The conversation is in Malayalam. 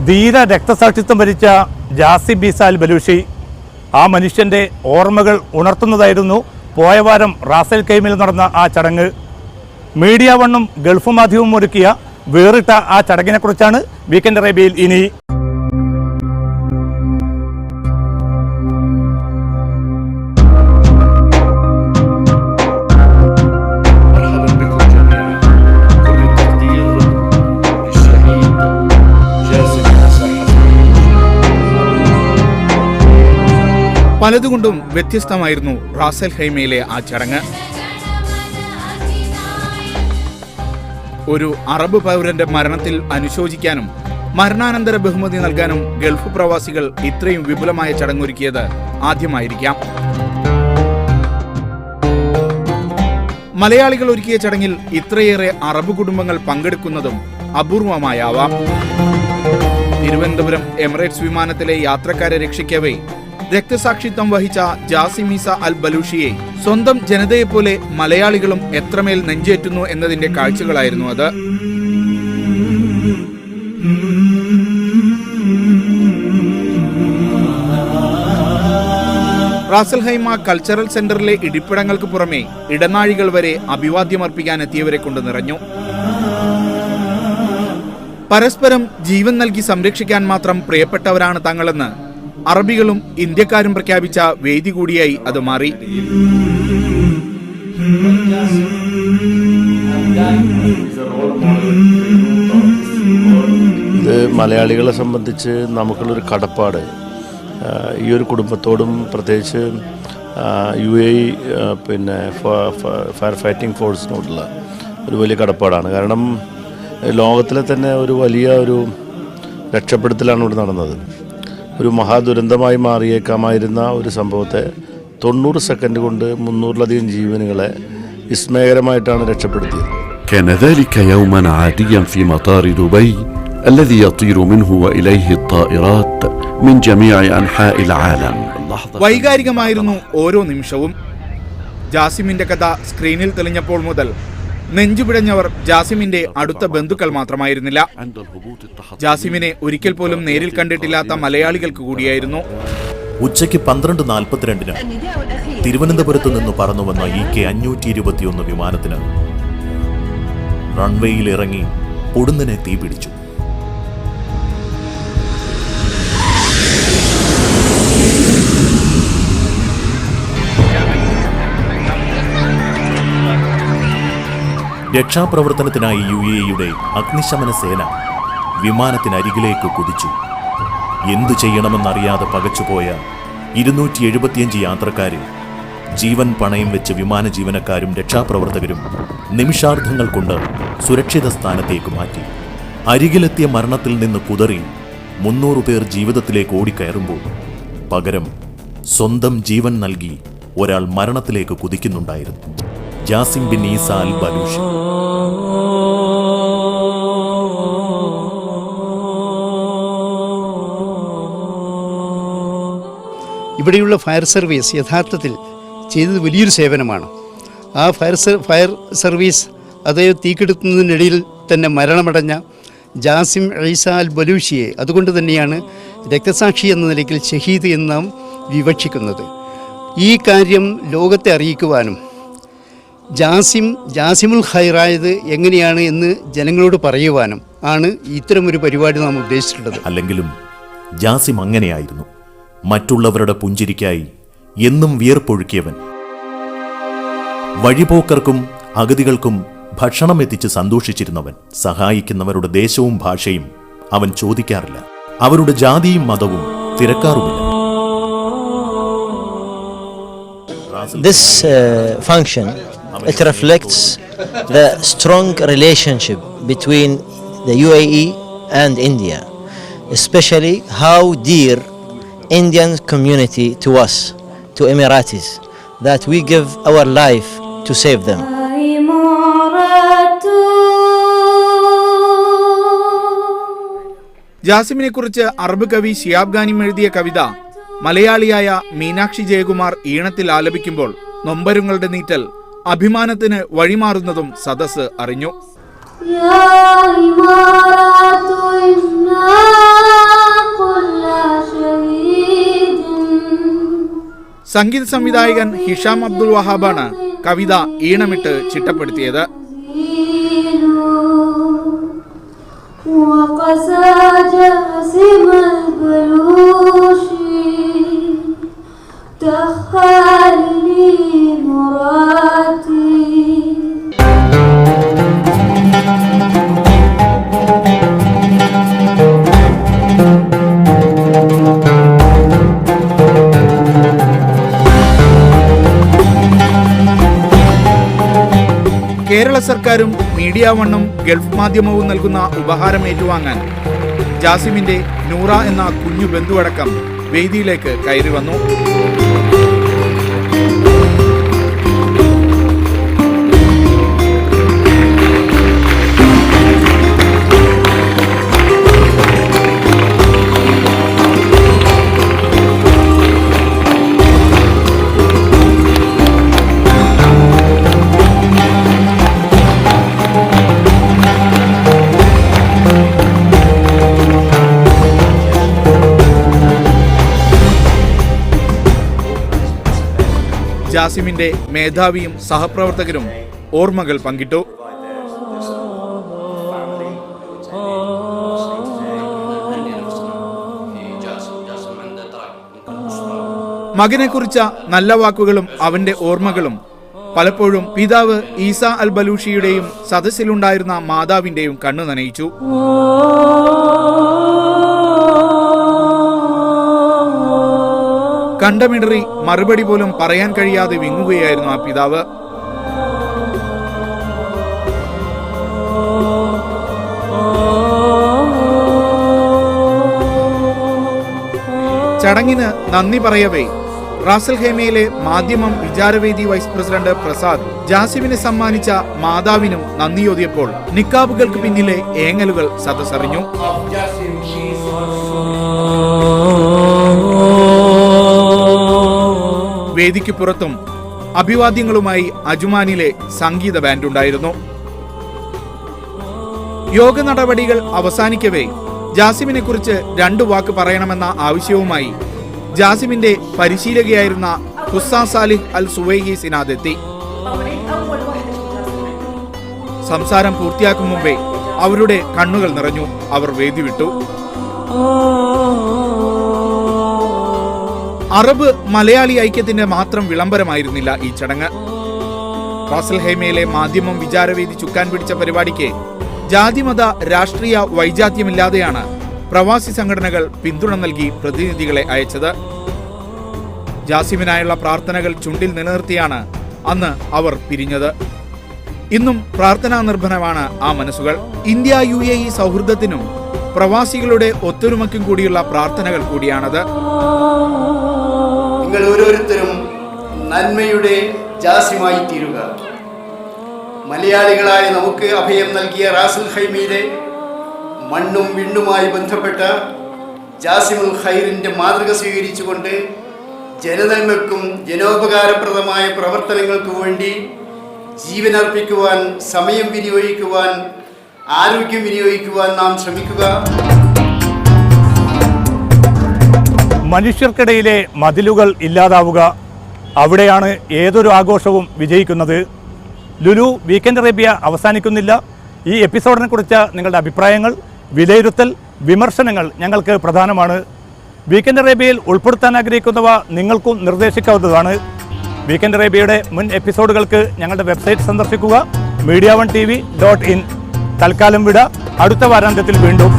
ധീര രക്തസാക്ഷിത്വം വരിച്ച ജാസിം ഈസ അൽ ബലൂഷി. ആ മനുഷ്യൻ്റെ ഓർമ്മകൾ ഉണർത്തുന്നതായിരുന്നു പോയ വാരം റാസൽ ഖൈമയിൽ നടന്ന ആ ചടങ്ങ്. മീഡിയ വണ്ണും ഗൾഫ് മാധ്യമവും ഒരുക്കിയ വേറിട്ട ആ ചടങ്ങിനെക്കുറിച്ചാണ് വീക്കെൻഡ് അറേബ്യയിൽ ഇനി. പലതുകൊണ്ടും വ്യത്യസ്തമായിരുന്നു റാസൽ ഖൈമയിലെ ആ ചടങ്ങ്. ഒരു അറബ് പൗരന്റെ മരണത്തിൽ അനുശോചിക്കാനും മരണാനന്തര ബഹുമതി നൽകാനും ഗൾഫ് പ്രവാസികൾ ഇത്രയും വിപുലമായ ചടങ്ങൊരുക്കിയത് ആദ്യമായിരിക്കാം. മലയാളികൾ ഒരുക്കിയ ചടങ്ങിൽ ഇത്രയേറെ അറബ് കുടുംബങ്ങൾ പങ്കെടുക്കുന്നതും അപൂർവമായാവാം. തിരുവനന്തപുരം എമിറേറ്റ്സ് വിമാനത്തിലെ യാത്രക്കാരെ രക്ഷിക്കവേ രക്തസാക്ഷിത്വം വഹിച്ച ജാസിം ഈസ അൽ ബലൂഷിയെ സ്വന്തം ജനതയെപ്പോലെ മലയാളികളും എത്രമേൽ നെഞ്ചേറ്റുന്നു എന്നതിന്റെ കാഴ്ചകളായിരുന്നു അത്. റാസൽ ഖൈമ കൾച്ചറൽ സെന്ററിലെ ഇടിപ്പിടങ്ങൾക്ക് പുറമെ ഇടനാഴികൾ വരെ അഭിവാദ്യമർപ്പിക്കാൻ എത്തിയവരെ കൊണ്ട് നിറഞ്ഞു. പരസ്പരം ജീവൻ നൽകി സംരക്ഷിക്കാൻ മാത്രം പ്രിയപ്പെട്ടവരാണ് തങ്ങളെന്ന് അറബികളും ഇന്ത്യക്കാരും പ്രഖ്യാപിച്ച വേദി കൂടിയായി അത് മാറി. ഇത് മലയാളികളെ സംബന്ധിച്ച് നമുക്കുള്ളൊരു കടപ്പാട് ഈ ഒരു കുടുംബത്തോടും പ്രത്യേകിച്ച് UAE പിന്നെ ഫയർ ഫൈറ്റിംഗ് ഫോഴ്സിനോടുള്ള ഒരു വലിയ കടപ്പാടാണ്. കാരണം ലോകത്തിലെ തന്നെ ഒരു വലിയ ഒരു രക്ഷപ്പെടുത്തലാണ് ഇവിടെ നടന്നത്. ഒരു മഹാദുരന്തമായി മാറിയേക്കാമായിരുന്ന ഒരു സംഭവത്തെ 90 സെക്കൻഡ് കൊണ്ട് 300-ലധികം ജീവനുകളെ വിസ്മയകരമായിട്ടാണ് രക്ഷപ്പെടുത്തിയത്. كان ذلك يوما عاديا في مطار دبي الذي يطير منه وإليه الطائرات من جميع أنحاء العالم. വൈകാരികമായിരുന്നു ഓരോ നിമിഷവും. ജാസിമിന്റെ കഥ സ്ക്രീനിൽ തെളിഞ്ഞപ്പോൾ മുതൽ നെഞ്ചുപിടഞ്ഞവർ ജാസിമിന്റെ അടുത്ത ബന്ധുക്കൾ മാത്രമായിരുന്നില്ല. ജാസിമിനെ ഒരിക്കൽ പോലും നേരിൽ കണ്ടിട്ടില്ലാത്ത മലയാളികൾക്ക് കൂടിയായിരുന്നു. ഉച്ചയ്ക്ക് 12:42 തിരുവനന്തപുരത്ത് നിന്ന് പറന്നു വന്ന EK-521 വിമാനത്തിന് റൺവേയിൽ ഇറങ്ങി പൊടുന്നനെ തീപിടിച്ചു. രക്ഷാപ്രവർത്തനത്തിനായി UAE-യുടെ അഗ്നിശമന സേന വിമാനത്തിനരികിലേക്ക് കുതിച്ചു. എന്തു ചെയ്യണമെന്നറിയാതെ പകച്ചുപോയ 275 യാത്രക്കാരെ ജീവൻ പണയം വെച്ച് വിമാന ജീവനക്കാരും രക്ഷാപ്രവർത്തകരും നിമിഷാർദ്ധങ്ങൾ കൊണ്ട് സുരക്ഷിത സ്ഥാനത്തേക്ക് മാറ്റി. അരികിലെത്തിയ മരണത്തിൽ നിന്ന് കുതറി 300 പേർ ജീവിതത്തിലേക്ക് ഓടിക്കയറുമ്പോൾ പകരം സ്വന്തം ജീവൻ നൽകി ഒരാൾ മരണത്തിലേക്ക് കുതിക്കുന്നുണ്ടായിരുന്നു. ജാസിം ബിൻ ഈസ അൽ ബലൂഷി. ഇവിടെയുള്ള ഫയർ സർവീസ് യഥാർത്ഥത്തിൽ ചെയ്തത് വലിയൊരു സേവനമാണ്. ആ ഫയർ സർവീസ് അത് തീക്കെടുത്തുന്നതിനിടയിൽ തന്നെ മരണമടഞ്ഞ ജാസിം ഈസ അൽ ബലൂഷിയെ അതുകൊണ്ട് തന്നെയാണ് രക്തസാക്ഷി എന്ന നിലയ്ക്ക് ഷഹീദ് എന്ന് നാം വിവക്ഷിക്കുന്നത്. ഈ കാര്യം ലോകത്തെ അറിയിക്കുവാനും ജാസിമുൽ ഖൈറായത് എങ്ങനെയാണ് എന്ന് ജനങ്ങളോട് പറയുവാനും ആണ് ഇത്തരമൊരു പരിപാടി നാം ഉദ്ദേശിച്ചിട്ടുള്ളത്. അല്ലെങ്കിലും ജാസിം അങ്ങനെയായിരുന്നു. മറ്റുള്ളവരുടെ പുഞ്ചിരിക്കായി എന്നും വിയർപ്പൊഴുക്കിയവൻ. വഴിപോക്കർക്കും അഗതികൾക്കും ഭക്ഷണം എത്തിച്ച് സന്തോഷിച്ചിരുന്നവൻ. സഹായിക്കുന്നവരുടെ ദേശവും ഭാഷയും അവൻ ചോദിക്കാറില്ല. അവരുടെ ജാതിയും മതവും തിരക്കാറുമില്ല. This function, it reflects the strong relationship between the UAE and India, especially how dear Indian community to us, to Emiratis, that we give our life to save them. ജാസിമിനെ കുറിച്ച് അറബ് കവി ഷിയാബ് ഖാനിം എഴുതിയ കവിത മലയാളിയായ മീനാക്ഷി ജയകുമാർ ഈണത്തിൽ ആലപിക്കുമ്പോൾ നൊമ്പരങ്ങളുടെ നീറ്റൽ അഭിമാനത്തിന് വഴിമാറുന്നതും സദസ് അറിഞ്ഞു. സംഗീത സംവിധായകൻ ഹിഷാം അബ്ദുൽ വഹാബാണ് കവിത ഈണമിട്ട് ചിട്ടപ്പെടുത്തിയത്. കേരള സർക്കാരും മീഡിയ വണ്ണും ഗൾഫ് മാധ്യമവും നൽകുന്ന ഉപഹാരം ഏറ്റുവാങ്ങാൻ ജാസിമിന്റെ നൂറ എന്ന കുഞ്ഞു ബന്ധുവടക്കം വേദിയിലേക്ക് കയറി വന്നു. ജാസിമിന്റെ മേധാവിയും സഹപ്രവർത്തകരും ഓർമ്മകൾ പങ്കിട്ടു. മകനെക്കുറിച്ച നല്ല വാക്കുകളും അവന്റെ ഓർമ്മകളും പലപ്പോഴും പിതാവ് ഈസ അൽ ബലൂഷിയുടെയും സദസ്സിലുണ്ടായിരുന്ന മാതാവിന്റെയും കണ്ണു നനയിച്ചു. കണ്ടമിടറി മറുപടി പോലും പറയാൻ കഴിയാതെ വിങ്ങുകയായിരുന്നു ആ പിതാവ്. ചടങ്ങിന് നന്ദി പറയവേ റാസൽ ഖൈമയിലെ മാധ്യമം വിചാരവേദി വൈസ് പ്രസിഡന്റ് പ്രസാദ് ജാസിമിനെ സമ്മാനിച്ച മാതാവിനും നന്ദിയോതിയപ്പോൾ നിക്കാബുകൾക്ക് പിന്നിലെ ഏങ്ങലുകൾ സദസ്സറിഞ്ഞു. വേദിക്ക് പുറത്തും അഭിവാദ്യങ്ങളുമായി അജുമാനിലെ സംഗീത ബാൻഡ് ഉണ്ടായിരുന്നു. യോഗ നടപടികൾ അവസാനിക്കവേ ജാസിമിനെ കുറിച്ച് 2 വാക്ക് പറയണമെന്ന ആവശ്യവുമായി ജാസിമിന്റെ പരിശീലകയായിരുന്ന ഹുസ്സ സാലിഹ് അൽ സുവൈഹി സിനാദെത്തി. സംസാരം പൂർത്തിയാക്കും മുമ്പേ അവരുടെ കണ്ണുകൾ നിറഞ്ഞു. അവർ വേദി വിട്ടു. അറബ് മലയാളി ഐക്യത്തിന്റെ മാത്രം വിളംബരമായിരുന്നില്ല ഈ ചടങ്ങ്. റാസൽ ഖൈമയിലെ മാധ്യമം വിചാരവേദി ചുക്കാൻ പിടിച്ച പരിപാടിക്ക് ജാതിമത രാഷ്ട്രീയ വൈജാത്യമില്ലാതെയാണ് പ്രവാസി സംഘടനകൾ പിന്തുണ നൽകി പ്രതിനിധികളെ അയച്ചത്. ജാസിമിനായുള്ള പ്രാർത്ഥനകൾ ചുണ്ടിൽ നിലനിർത്തിയാണ് അന്ന് അവർ പിരിഞ്ഞത്. ഇന്നും പ്രാർത്ഥനാ നിർഭരമാണ് ആ മനസ്സുകൾ. ഇന്ത്യ UAE സൗഹൃദത്തിനും പ്രവാസികളുടെ ഒത്തൊരുമയ്ക്കും കൂടിയുള്ള പ്രാർത്ഥനകൾ കൂടിയാണത്. നിങ്ങൾ ഓരോരുത്തരും നന്മയുടെ ജാസിമായി തീരുക. മലയാളികളായ നമുക്ക് അഭയം നൽകിയ റാസൽ ഖൈമയിലെ മണ്ണും വിണ്ണുമായി ബന്ധപ്പെട്ട ജാസിമുൽ ഖൈറിൻ്റെ മാതൃക സ്വീകരിച്ചുകൊണ്ട് ജനനന്മയ്ക്കും ജനോപകാരപ്രദമായ പ്രവർത്തനങ്ങൾക്ക് വേണ്ടി ജീവനർപ്പിക്കുവാൻ, സമയം വിനിയോഗിക്കുവാൻ, ആരോഗ്യം വിനിയോഗിക്കുവാൻ നാം ശ്രമിക്കുക. മനുഷ്യർക്കിടയിലെ മതിലുകൾ ഇല്ലാതാവുക, അവിടെയാണ് ഏതൊരു ആഘോഷവും വിജയിക്കുന്നത്. ലുലു വീക്കെൻഡ് അറേബ്യ അവസാനിക്കുന്നില്ല. ഈ എപ്പിസോഡിനെ കുറിച്ച് നിങ്ങളുടെ അഭിപ്രായങ്ങൾ, വിലയിരുത്തൽ, വിമർശനങ്ങൾ ഞങ്ങൾക്ക് പ്രധാനമാണ്. വീക്കെൻഡ് അറേബ്യയിൽ ഉൾപ്പെടുത്താൻ ആഗ്രഹിക്കുന്നവ നിങ്ങൾക്കും നിർദ്ദേശിക്കാവുന്നതാണ്. വീക്കെൻഡ് അറേബ്യയുടെ മുൻ എപ്പിസോഡുകൾക്ക് ഞങ്ങളുടെ വെബ്സൈറ്റ് സന്ദർശിക്കുക, media1tv.in. തൽക്കാലം വിട. അടുത്ത വാരാന്ത്യത്തിൽ വീണ്ടും.